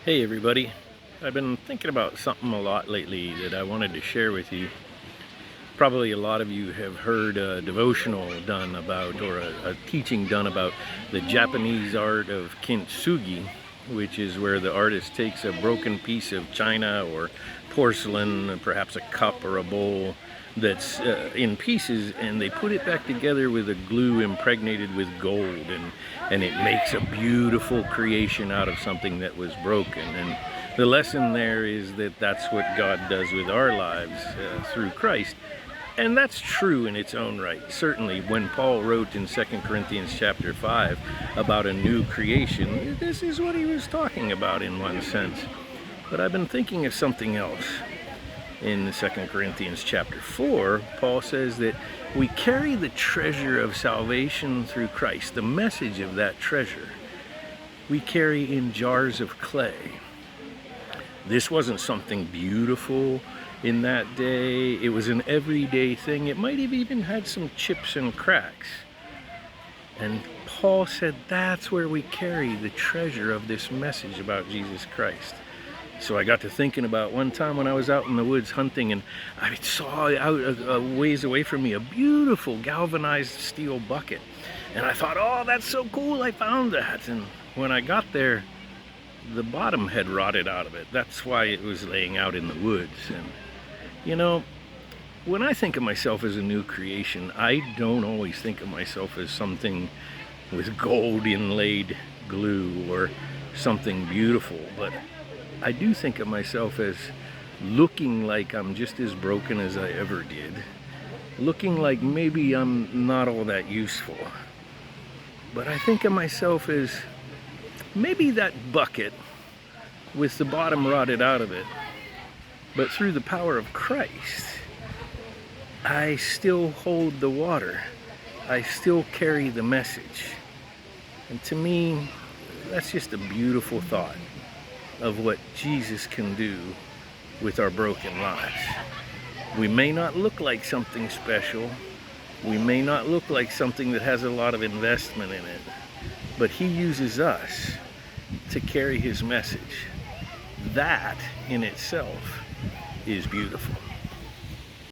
Hey everybody, I've been thinking about something a lot lately that I wanted to share with you. Probably a lot of you have heard a devotional done about, or a teaching done about the Japanese art of kintsugi, which is where the artist takes a broken piece of china or porcelain, perhaps a cup or a bowl that's in pieces, and they put it back together with a glue impregnated with gold, and it makes a beautiful creation out of something that was broken. And the lesson there is that that's what God does with our lives through Christ. And that's true in its own right. Certainly when Paul wrote in 2 Corinthians chapter 5 about a new creation, this is what he was talking about in one sense. But I've been thinking of something else. In 2 Corinthians chapter 4, Paul says that we carry the treasure of salvation through Christ, the message of that treasure. We carry in jars of clay. This wasn't something beautiful in that day. It was an everyday thing. It might have even had some chips and cracks. And Paul said that's where we carry the treasure of this message about Jesus Christ. So I got to thinking about one time when I was out in the woods hunting, and I saw out a ways away from me a beautiful galvanized steel bucket. And I thought, oh, that's so cool, I found that. And when I got there, the bottom had rotted out of it. That's why it was laying out in the woods. And you know, when I think of myself as a new creation, I don't always think of myself as something with gold inlaid glue or something beautiful, but I do think of myself as looking like I'm just as broken as I ever did, looking like maybe I'm not all that useful. But I think of myself as maybe that bucket with the bottom rotted out of it, but through the power of Christ, I still hold the water. I still carry the message. And to me, that's just a beautiful thought of what Jesus can do with our broken lives. We may not look like something special. We may not look like something that has a lot of investment in it, but he uses us to carry his message. That in itself is beautiful.